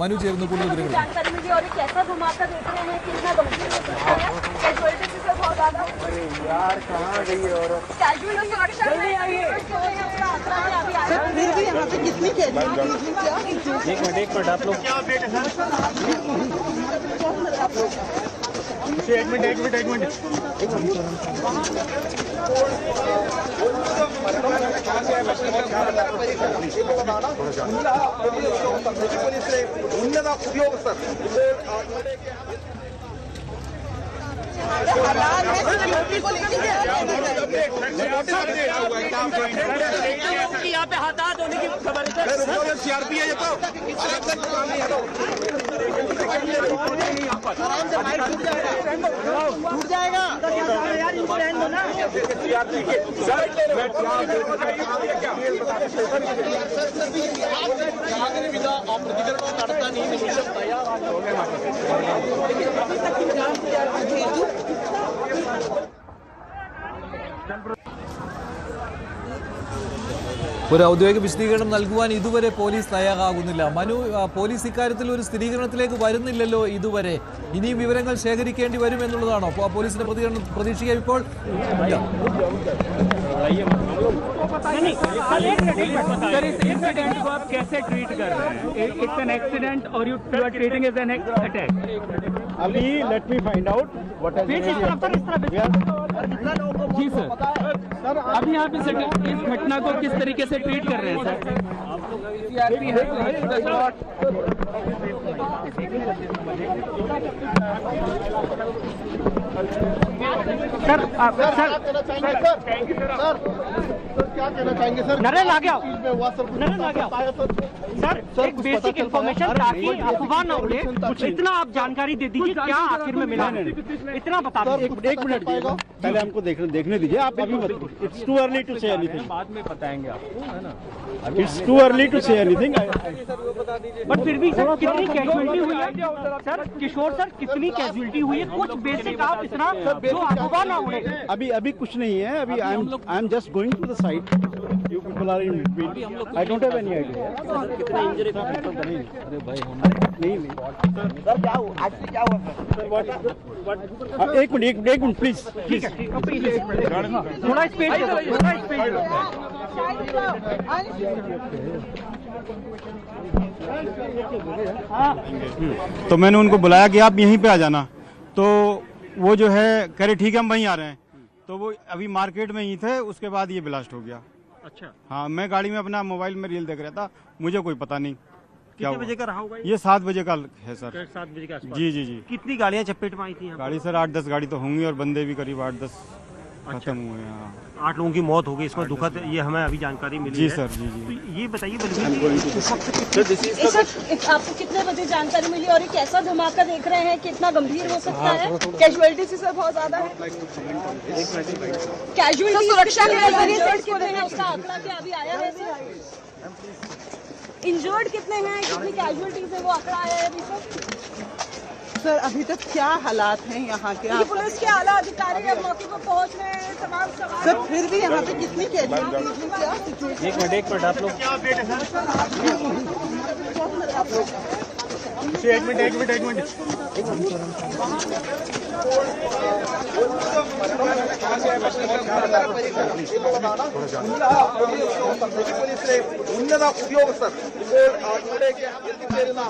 മനു ചേർന്ന് കൂടുതൽ വിവരങ്ങൾ एक मिनट उन्नत उद्योगസ്ഥർ यहाँ पे हाथ होने की खबर है ये तो टूट जाएगा यार इनको रहने दो ना നടത്താൻ ഈ നിമിഷം ഒരു ഔദ്യോഗിക വിശദീകരണം നൽകുവാൻ ഇതുവരെ പോലീസ് തയ്യാറാകുന്നില്ല. മനു, പോലീസ് ഇക്കാര്യത്തിൽ ഒരു സ്ഥിരീകരണത്തിലേക്ക് വരുന്നില്ലല്ലോ ഇതുവരെ. ഇനിയും വിവരങ്ങൾ ശേഖരിക്കേണ്ടി വരും എന്നുള്ളതാണോ പോലീസിന്റെ പ്രതികരണം പ്രതീക്ഷിക്കുക ഇപ്പോൾ? सर, इस इंसिडेंट को आप कैसे ट्रीट कर रहे हैं? इट्स एन एक्सीडेंट और you are treating as an attack. अभी let me find out what has जी सर, अभी आप इस घटना को किस तरीके से ट्रीट कर रहे हैं सर? क्या कहना चाहेंगे सर? नरेंद्र आ गया सर, एक बेसिक इन्फॉर्मेशन ताकि अफवाह न उड़े, इतना आप जानकारी दे दीजिए क्या आखिर में मिला, इतना बता दीजिए. एक मिनट पहले हमको देखने दीजिए. आप अभी मत, it's too early to say anything. बाद में बताएंगे आपको, है ना? It's too early to say anything. But फिर भी सर कितनी कैजुअलिटी हुई है सर? किशोर सर, कितनी कैजुअलिटी हुई है? कुछ बेसिक आप इतना जो अफवाह न उड़े. अभी कुछ नहीं है. अभी I am just going to the site. You people are in between. I don't have any idea. कितना इंजरी का तो नहीं. अरे भाई हम नहीं सर क्या हुआ? एक्चुअली क्या हुआ सर? व्हाट एक मिनट प्लीज. ठीक है थोड़ा स्पीड दे दो, थोड़ा स्पीड. तो मैंने उनको बुलाया कि आप यहीं पे आ जाना, तो वो जो है कह रहे ठीक है हम वहीं आ रहे हैं. तो वो अभी मार्केट में ही थे, उसके बाद ये ब्लास्ट हो गया. अच्छा, हाँ, मैं गाड़ी में अपना मोबाइल में रील देख रहा था, मुझे कोई पता नहीं क्या कितने बजे का रहा होगा ये 7 बजे का है सर. 7 बजे के आसपास. जी. कितनी गाड़ियाँ चपेट में आई थी? गाड़ी सर 8-10 गाड़ी तो होंगी और बंदे भी करीब 8-10 खत्म हुए हैं. 8 लोगों की मौत हो गई. इसमें दुखद ये हमें अभी जानकारी मिली जी है. सर. जी. तो ये बताइए आपको कितने बजे जानकारी मिली और ये कैसा धमाका देख रहे हैं? कितना गंभीर हो सकता है? कैजुअलिटी से सर बहुत ज्यादा है. कैजुअलिटी सुरक्षा के नजरिए कितने हैं उसका आंकड़ा क्या अभी आया है? इंजर्ड कितने हैं, कितनी कैजुअलिटीज है वो आंकड़ा आया है अभी सर? अभी तक क्या हालात हैं यहाँ के? पुलिस के आला अधिकारी अब मौके पर पहुँच रहे हैं. तमाम सवाल सर फिर भी यहाँ पे कितनी कैजुअलिटीज है? क्या सिचुएशन? एक मिनट आप लोग क्या अपडेट है सर? एक मिनट ഉന്നത ഉദ്യോഗസ്ഥർ ഇപ്പോൾ ഇവിടേക്ക് എത്തിച്ചേരുന്ന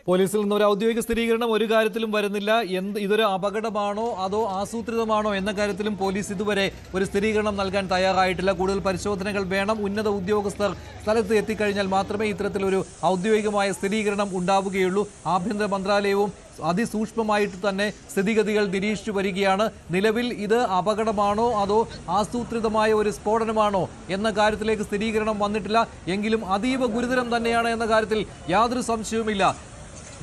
പോലീസിൽ നിന്ന് ഒരു ഔദ്യോഗിക സ്ഥിരീകരണം ഒരു കാര്യത്തിലും വരുന്നില്ല. ഇതൊരു അപകടമാണോ അതോ ആസൂത്രിതമാണോ എന്ന കാര്യത്തിലും പോലീസ് ഇതുവരെ ഒരു സ്ഥിരീകരണം നൽകാൻ തയ്യാറായിട്ടില്ല. കൂടുതൽ പരിശോധനകൾ വേണം. ഉന്നത ഉദ്യോഗസ്ഥർ സ്ഥലത്ത് എത്തിക്കഴിഞ്ഞാൽ മാത്രമേ ഇത്തരത്തിലൊരു ഔദ്യോഗികമായ സ്ഥിരീകരണം ഉണ്ടാവുകയുള്ളൂ. ആഭ്യന്തര മന്ത്രാലയവും അതിസൂക്ഷ്മമായിട്ട് തന്നെ സ്ഥിതിഗതികൾ നിരീക്ഷിച്ചു വരികയാണ്. നിലവിൽ ഇത് അപകടമാണോ അതോ ആസൂത്രിതമായ ഒരു സ്ഫോടനമാണോ എന്ന കാര്യത്തിലേക്ക് സ്ഥിരീകരണം വന്നിട്ടില്ല. എങ്കിലും അതീവ ഗുരുതരം തന്നെയാണ് എന്ന കാര്യത്തിൽ യാതൊരു സംശയവുമില്ല.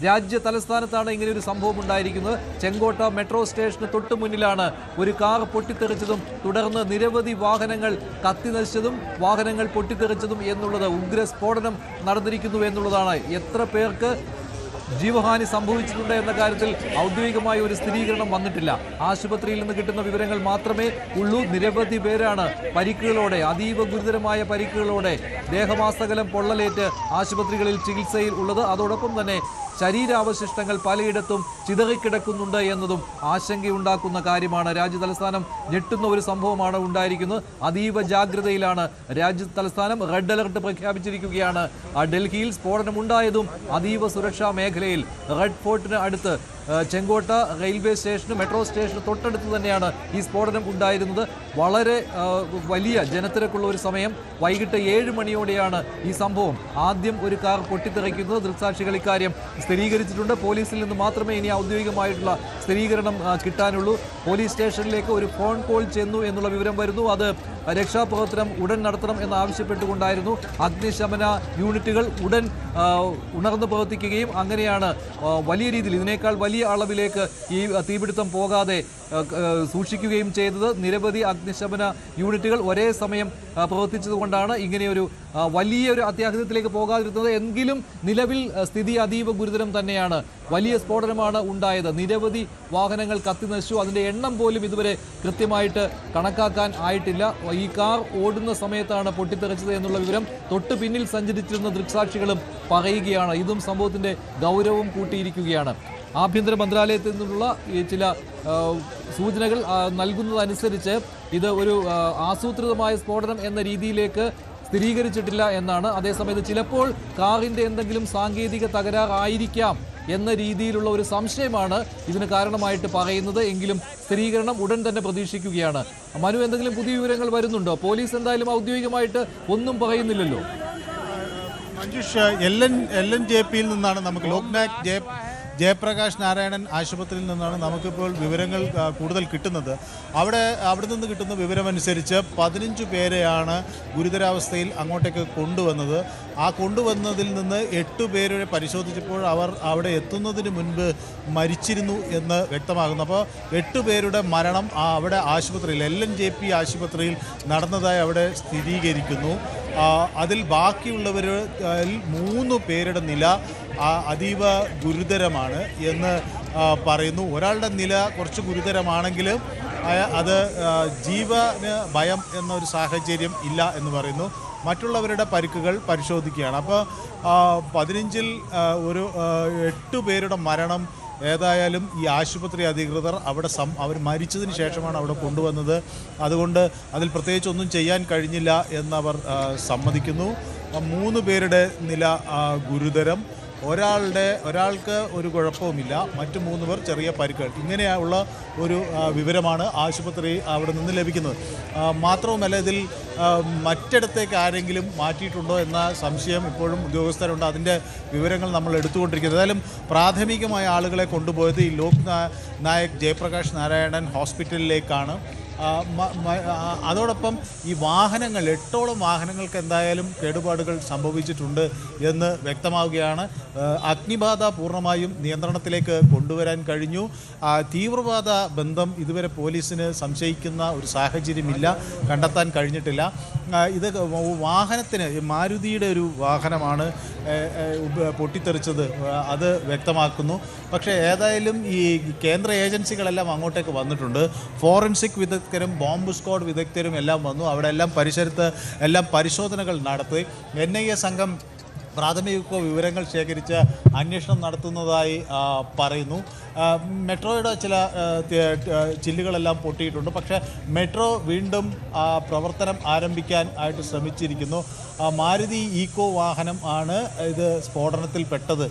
രാജ്യ തലസ്ഥാനത്താണ് ഇങ്ങനെയൊരു സംഭവം ഉണ്ടായിരിക്കുന്നത്. ചെങ്കോട്ട മെട്രോ സ്റ്റേഷന് തൊട്ടു മുന്നിലാണ് ഒരു കാർ പൊട്ടിത്തെറിച്ചതും തുടർന്ന് നിരവധി വാഹനങ്ങൾ കത്തിനശിച്ചതും വാഹനങ്ങൾ പൊട്ടിത്തെറിച്ചതും എന്നുള്ളത്. ഉഗ്രസ്ഫോടനം നടന്നിരിക്കുന്നു എന്നുള്ളതാണ്. എത്ര പേർക്ക് ജീവഹാനി സംഭവിച്ചിട്ടുണ്ട് എന്ന കാര്യത്തിൽ ഔദ്യോഗികമായ ഒരു സ്ഥിരീകരണം വന്നിട്ടില്ല. ആശുപത്രിയിൽ നിന്ന് കിട്ടുന്ന വിവരങ്ങൾ മാത്രമേ ഉള്ളൂ. നിരവധി പേരാണ് പരിക്കുകളോടെ, അതീവ ഗുരുതരമായ പരിക്കുകളോടെ ദേഹമാസകലം പൊള്ളലേറ്റ് ആശുപത്രികളിൽ ചികിത്സയിൽ ഉള്ളത്. അതോടൊപ്പം തന്നെ ശരീരാവശിഷ്ടങ്ങൾ പലയിടത്തും ചിതറിക്കിടക്കുന്നുണ്ട് എന്നതും ആശങ്കയുണ്ടാക്കുന്ന കാര്യമാണ്. രാജ്യതലസ്ഥാനം ഞെട്ടുന്ന ഒരു സംഭവമാണ് ഉണ്ടായിരിക്കുന്നത്. അതീവ ജാഗ്രതയിലാണ് രാജ്യതലസ്ഥാനം. റെഡ് അലർട്ട് പ്രഖ്യാപിച്ചിരിക്കുകയാണ്. ഡൽഹിയിൽ സ്ഫോടനമുണ്ടായതും അതീവ സുരക്ഷാ മേഖലയിൽ റെഡ് ഫോർട്ടിന് അടുത്ത് ചെങ്കോട്ട റെയിൽവേ സ്റ്റേഷന്, മെട്രോ സ്റ്റേഷന് തൊട്ടടുത്ത് തന്നെയാണ് ഈ സ്ഫോടനം ഉണ്ടായിരുന്നത്. വളരെ വലിയ ജനത്തിരക്കുള്ള ഒരു സമയം, വൈകിട്ട് 7 മണിയോടെയാണ് ഈ സംഭവം. ആദ്യം ഒരു കാർ പൊട്ടിത്തെറിക്കുന്നത്. ദൃക്സാക്ഷികൾ ഇക്കാര്യം സ്ഥിരീകരിച്ചിട്ടുണ്ട്. പോലീസിൽ നിന്ന് മാത്രമേ ഇനി ഔദ്യോഗികമായിട്ടുള്ള സ്ഥിരീകരണം കിട്ടാനുള്ളൂ. പോലീസ് സ്റ്റേഷനിലേക്ക് ഒരു ഫോൺ കോൾ ചെന്നു എന്നുള്ള വിവരം വരുന്നു. അത് രക്ഷാപ്രവർത്തനം ഉടൻ നടത്തണം എന്നാവശ്യപ്പെട്ടുകൊണ്ടായിരുന്നു. അഗ്നിശമന യൂണിറ്റുകൾ ഉടൻ ഉണർന്നു പ്രവർത്തിക്കുകയും അങ്ങനെയാണ് വലിയ രീതിയിൽ, ഇതിനേക്കാൾ വലിയ അളവിലേക്ക് ഈ തീപിടുത്തം പോകാതെ സൂക്ഷിക്കുകയും ചെയ്തത്. നിരവധി അഗ്നിശമന യൂണിറ്റുകൾ ഒരേ സമയം പ്രവർത്തിച്ചതുകൊണ്ടാണ് ഇങ്ങനെയൊരു വലിയൊരു അത്യാഹിതത്തിലേക്ക് പോകാതിരുന്നത്. എങ്കിലും നിലവിൽ സ്ഥിതി അതീവ ഗുരുതരം തന്നെയാണ്. വലിയ സ്ഫോടനമാണ് ഉണ്ടായത്. നിരവധി വാഹനങ്ങൾ കത്തിനശിച്ചു. അതിൻ്റെ എണ്ണം പോലും ഇതുവരെ കൃത്യമായിട്ട് കണക്കാക്കാൻ ആയിട്ടില്ല. ഈ കാർ ഓടുന്ന സമയത്താണ് പൊട്ടിത്തെറിച്ചത് എന്നുള്ള വിവരം തൊട്ട് പിന്നിൽ സഞ്ചരിച്ചിരുന്ന ദൃക്സാക്ഷികളും പറയുകയാണ്. ഇതും സംഭവത്തിൻ്റെ ഗൗരവം കൂട്ടിയിരിക്കുകയാണ്. ആഭ്യന്തര മന്ത്രാലയത്തിൽ നിന്നുള്ള ചില സൂചനകൾ നൽകുന്നതനുസരിച്ച് ഇത് ഒരു ആസൂത്രിതമായ സ്ഫോടനം എന്ന രീതിയിലേക്ക് സ്ഥിരീകരിച്ചിട്ടില്ല എന്നാണ്. അതേസമയത്ത് ചിലപ്പോൾ കാറിൻ്റെ എന്തെങ്കിലും സാങ്കേതിക തകരാറായിരിക്കാം എന്ന രീതിയിലുള്ള ഒരു സംശയമാണ് ഇതിന് കാരണമായിട്ട് പറയുന്നത്. എങ്കിലും സ്ഥിരീകരണം ഉടൻ തന്നെ പ്രതീക്ഷിക്കുകയാണ്. മനു, എന്തെങ്കിലും പുതിയ വിവരങ്ങൾ വരുന്നുണ്ടോ? പോലീസ് എന്തായാലും ഔദ്യോഗികമായിട്ട് ഒന്നും പറയുന്നില്ലല്ലോ. മഞ്ജുഷ്, LNJP നിന്നാണ് നമുക്ക് ലോക്നായക് ജയപ്രകാശ് നാരായണൻ ആശുപത്രിയിൽ നിന്നാണ് നമുക്കിപ്പോൾ വിവരങ്ങൾ കൂടുതൽ കിട്ടുന്നത്. അവിടെ നിന്ന് കിട്ടുന്ന വിവരമനുസരിച്ച് 15 പേരെയാണ് ഗുരുതരാവസ്ഥയിൽ അങ്ങോട്ടേക്ക് കൊണ്ടുവന്നത്. ആ കൊണ്ടുവന്നതിൽ നിന്ന് 8 പേരെ പരിശോധിച്ചപ്പോൾ അവർ അവിടെ എത്തുന്നതിന് മുൻപ് മരിച്ചിരുന്നു എന്ന് വ്യക്തമാകുന്നു. അപ്പോൾ 8 പേരുടെ മരണം അവിടെ ആശുപത്രിയിൽ, LNJP ആശുപത്രിയിൽ നടന്നതായി അവിടെ സ്ഥിരീകരിക്കുന്നു. അതിൽ ബാക്കിയുള്ളവരിൽ 3 പേരുടെ നില അതീവ ഗുരുതരമാണ് എന്ന് പറയുന്നു. ഒരാളുടെ നില കുറച്ച് ഗുരുതരമാണെങ്കിലും അത് ജീവന് ഭയം എന്നൊരു സാഹചര്യം ഇല്ല എന്ന് പറയുന്നു. മറ്റുള്ളവരുടെ പരിക്കുകൾ പരിശോധിക്കുകയാണ്. അപ്പോൾ 15-ൽ ഒരു 8 പേരുടെ മരണം ഏതായാലും ഈ ആശുപത്രി അധികൃതർ അവർ മരിച്ചതിന് ശേഷമാണ് അവിടെ കൊണ്ടുവന്നത്. അതുകൊണ്ട് അതിൽ പ്രത്യേകിച്ച് ഒന്നും ചെയ്യാൻ കഴിഞ്ഞില്ല എന്നവർ സമ്മതിക്കുന്നു. 3 പേരുടെ നില ഗുരുതരം, ഒരാൾക്ക് ഒരു കുഴപ്പവുമില്ല, മറ്റു 3 പേർ ചെറിയ പരിക്കുകൾ. ഇങ്ങനെയുള്ള ഒരു വിവരമാണ് ആശുപത്രി അവിടെ നിന്ന് ലഭിക്കുന്നത്. മാത്രവുമല്ല, ഇതിൽ മറ്റിടത്തേക്ക് ആരെങ്കിലും മാറ്റിയിട്ടുണ്ടോ എന്ന സംശയം ഇപ്പോഴും ഉദ്യോഗസ്ഥരുണ്ട്. അതിൻ്റെ വിവരങ്ങൾ നമ്മൾ എടുത്തുകൊണ്ടിരിക്കുന്നത്. ഏതായാലും പ്രാഥമികമായ ആളുകളെ കൊണ്ടുപോയത് ഈ ലോക്നായക് ജയപ്രകാശ് നാരായണൻ ഹോസ്പിറ്റലിലേക്കാണ്. അതോടൊപ്പം ഈ വാഹനങ്ങൾ 8ഓളം വാഹനങ്ങൾക്ക് എന്തായാലും കേടുപാടുകൾ സംഭവിച്ചിട്ടുണ്ട് എന്ന് വ്യക്തമാവുകയാണ്. അഗ്നിബാധ പൂർണ്ണമായും നിയന്ത്രണത്തിലേക്ക് കൊണ്ടുവരാൻ കഴിഞ്ഞു. തീവ്രവാദ ബന്ധം ഇതുവരെ പോലീസിന് സംശയിക്കുന്ന ഒരു സാഹചര്യമില്ല, കണ്ടെത്താൻ കഴിഞ്ഞിട്ടില്ല. ഇത് വാഹനത്തിന്, മാരുതിയുടെ ഒരു വാഹനമാണ് പൊട്ടിത്തെറിച്ചത്, അത് വ്യക്തമാക്കുന്നു. പക്ഷേ ഏതായാലും ഈ കേന്ദ്ര ഏജൻസികളെല്ലാം അങ്ങോട്ടേക്ക് വന്നിട്ടുണ്ട്. ഫോറൻസിക് വിദഗ്ധരും ബോംബ് സ്ക്വാഡ് വിദഗ്ധരും എല്ലാം വന്നു. അവിടെ എല്ലാം പരിസരത്ത് എല്ലാം പരിശോധനകൾ നടത്തി. NIA സംഘം പ്രാഥമിക വിവരങ്ങൾ ശേഖരിച്ച് അന്വേഷണം നടത്തുന്നതായി പറയുന്നു. മെട്രോയുടെ ചില ചില്ലുകളെല്ലാം പൊട്ടിയിട്ടുണ്ട്. പക്ഷേ മെട്രോ വീണ്ടും പ്രവർത്തനം ആരംഭിക്കാൻ ആയിട്ട് ശ്രമിച്ചിരിക്കുന്നു. മാരുതി ഈക്കോ വാഹനം ആണ് ഇത് സ്ഫോടനത്തിൽ പെട്ടത്